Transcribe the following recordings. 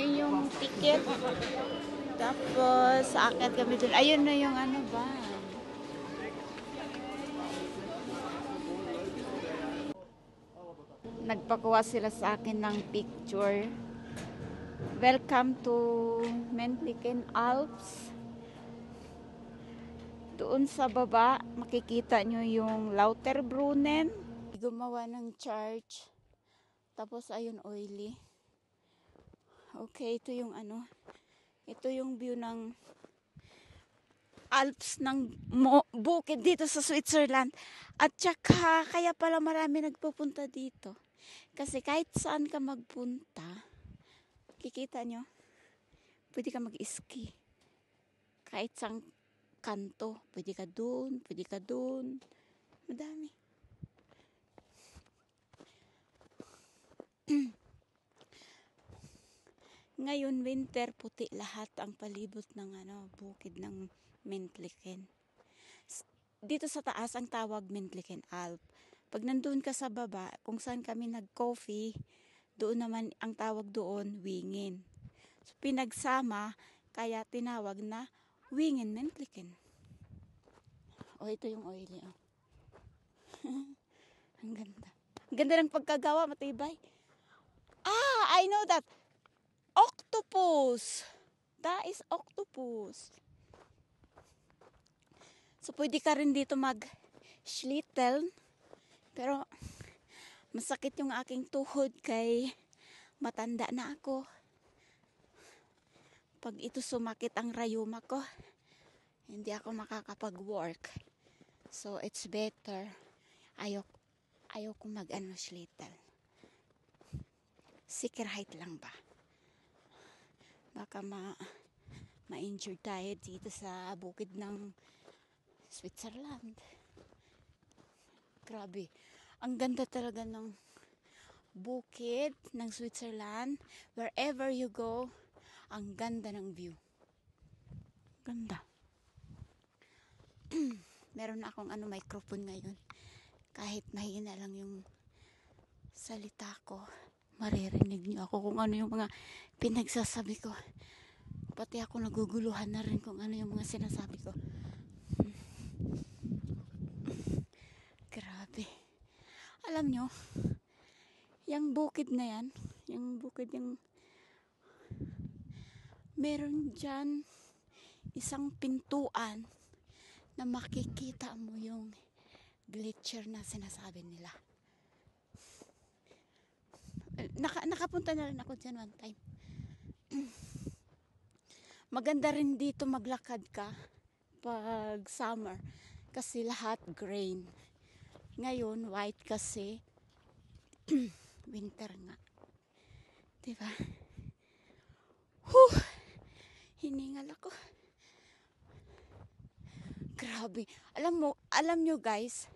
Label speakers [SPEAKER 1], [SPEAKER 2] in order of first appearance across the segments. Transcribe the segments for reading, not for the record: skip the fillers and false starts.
[SPEAKER 1] yung ticket. Tapos, aakyat kami dun. Ayun na yung ano ba. Nagpakuha sila sa akin ng picture. Welcome to Mentliken Alps. Doon sa baba, makikita nyo yung Lauterbrunnen. Gumawa ng church. Tapos, ayun, oily. Okay, ito yung ano. Ito yung view ng Alps ng bukid dito sa Switzerland. At saka, kaya pala marami nagpupunta dito. Kasi kahit saan ka magpunta, kikita nyo, pwede ka mag-ski. Kahit sang kanto, pwede ka dun, pwede ka dun. Madami. Ngayon, winter, puti lahat ang palibot ng bukid ng Mentliken. Dito sa taas, ang tawag Mentliken Alp. Pag nandun ka sa baba, kung saan kami nag-coffee, doon naman ang tawag doon, Wingen. So, pinagsama, kaya tinawag na Wingen Mentliken. O, ito yung oily. Oh. Ang ganda. Ang ganda ng pagkagawa, matibay. I know that. Octopus. That is octopus. So, pwede ka rin dito mag-schlitteln. Pero, masakit yung aking tuhod kay matanda na ako. Pag ito sumakit ang rayuma ko, hindi ako makakapag-work. So, it's better. Ayoko mag-schlittel. Sicherheit lang ba? Baka ma-injure tayo dito sa bukid ng Switzerland. Grabe. Ang ganda talaga ng bukid ng Switzerland. Wherever you go, ang ganda ng view. Ganda. Meron akong microphone ngayon. Kahit mahina lang yung salita ko, maririnig niyo ako kung ano yung mga pinagsasabi ko. Pati ako naguguluhan na rin kung ano yung mga sinasabi ko. Grabe. Alam nyo, yung bukid na yan, yung bukid yung meron dyan isang pintuan na makikita mo yung glacier na sinasabi nila. Nakapunta na rin ako dyan one time. Maganda rin dito maglakad ka pag summer kasi lahat green. Ngayon white kasi winter nga. Diba? Hiningal ako. Grabe. Alam nyo guys,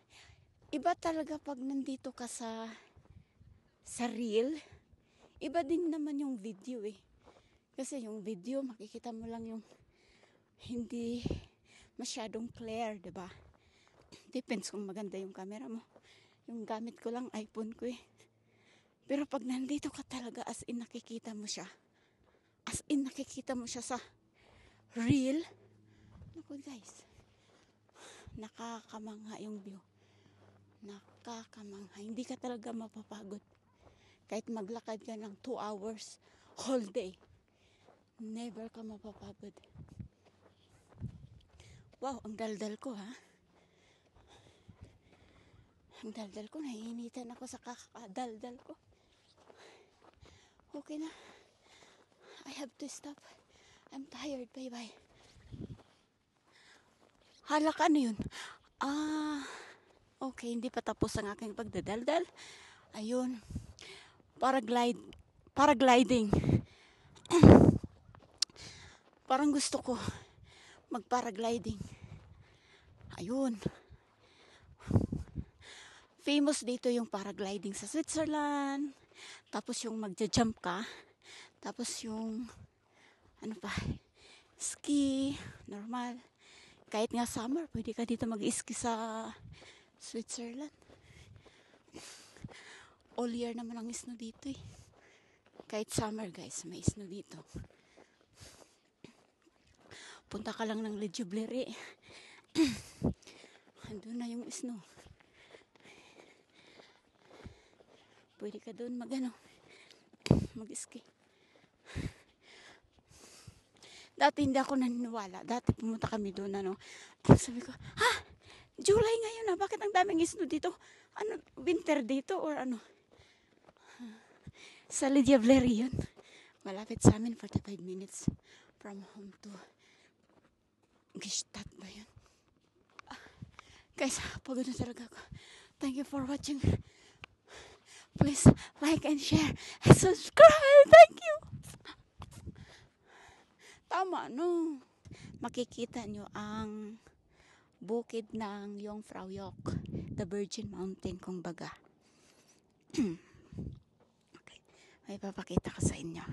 [SPEAKER 1] iba talaga pag nandito ka sa reel. Iba din naman yung video eh. Kasi yung video, makikita mo lang yung hindi masyadong clear, diba? Depends kung maganda yung camera mo. Yung gamit ko lang, iPhone ko eh. Pero pag nandito ka talaga, as in nakikita mo siya. As in nakikita mo siya sa reel. Naku guys, nakakamangha yung view. Nakakamangha. Hindi ka talaga mapapagod. Kahit maglakad ka ng 2 hours, whole day. Never ka mapapagod. Wow, ang daldal ko ha. Ang daldal ko, naiinitan ako sa kakadaldal ko. Okay na. I have to stop. I'm tired. Bye-bye. Halak, ano yun? Okay, hindi pa tapos ang aking pagdadaldal. Ayun. Paragliding. Parang gusto ko mag-paragliding. Ayun. Famous dito yung paragliding sa Switzerland. Tapos yung magja-jump ka. Tapos yung ski, normal. Kahit nga summer, pwede ka dito mag-ski sa Switzerland. All year naman ang snow dito eh. Kahit summer guys, may snow dito. Punta ka lang ng Lejublere. Andun na yung snow. Pwede ka doon mag-ski. Dati hindi ako naniniwala. Dati pumunta kami doon, sabi ko, ha? July ngayon na, bakit ang daming snow dito? Ano, winter dito or ano? Sa Lejublere yun. Malapit sa amin, 45 minutes from home to Gstaad ba yun? Guys, pagod na talaga ako. Thank you for watching. Please like and share and subscribe. Thank you. Tama, no? Makikita nyo ang bukid ng Jungfraujoch, the Virgin Mountain, kung baga. Okay. May papakita ko sa inyo.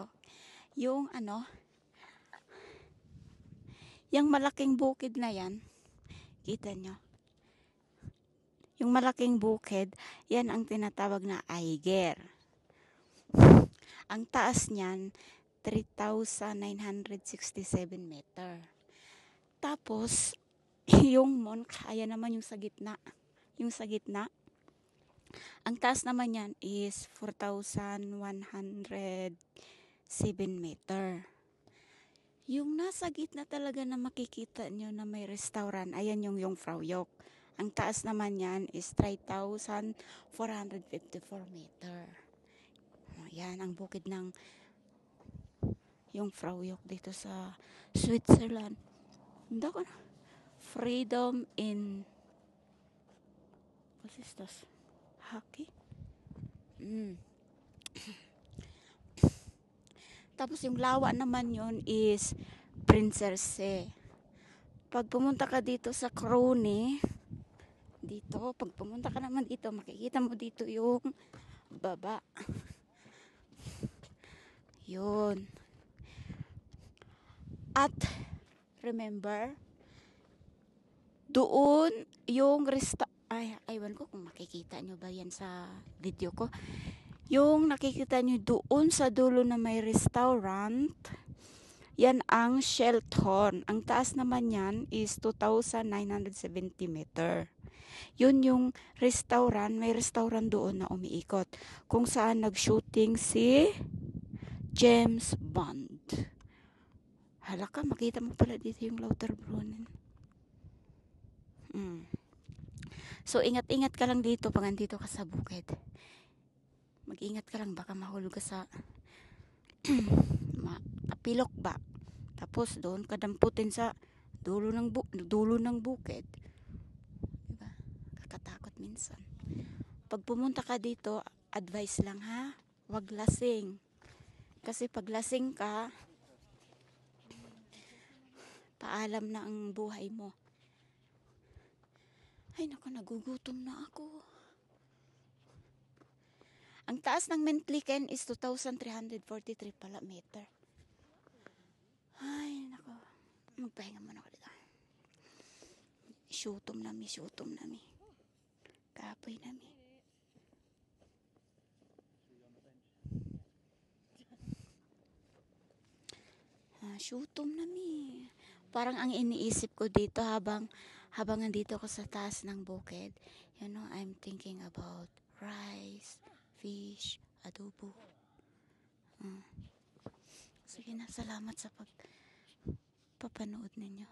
[SPEAKER 1] Oh, yung yung malaking bukid na yan, kita nyo? Yung malaking bukid, yan ang tinatawag na Eiger. Ang taas niyan, 3,967 meter. Tapos, yung Mount, ayan naman yung sa gitna. Yung sa gitna, ang taas naman yan is 4,107 meter. Yung nasa gitna talaga na makikita nyo na may restaurant, ayan yung Jungfraujoch. Ang taas naman yan is 3,454 meter. Ayan ang bukid ng Jungfraujoch dito sa Switzerland. Hindi ko na. Freedom in... What is this? Hockey? Tapos yung lawa naman yun is Prinsersee. Pag pumunta ka dito sa Krone, pag pumunta ka naman dito, makikita mo dito yung baba. Yun. At, remember, doon yung aywan ko kung makikita nyo ba yan sa video ko. Yung nakikita nyo doon sa dulo na may restaurant, yan ang Shelthorn. Ang taas naman yan is 2,970 meter. Yun yung restaurant, may restaurant doon na umiikot. Kung saan nag-shooting si James Bond. Halaka, makita mo pala dito yung Lauterbrunnen. So, ingat-ingat ka lang dito pag andito ka sa bukid. Mag-ingat ka lang, baka mahulog ka sa pilok ba. Tapos doon ka damputin sa dulo ng bukid. Diba? Kakatakot minsan. Pag pumunta ka dito, advice lang ha, wag lasing. Kasi pag lasing ka, paalam na ang buhay mo. Ay naku, nagugutom na ako. Ang taas ng Mentliken is 2,343 pala meter. Ay, nako. Magpahinga muna ako dito. Syutom nami. Kapoy nami. Syutom nami. Parang ang iniisip ko dito habang nandito ako sa taas ng bukid, I'm thinking about rice, fish, adobo. Sige na, salamat sa pagpapanood ninyo.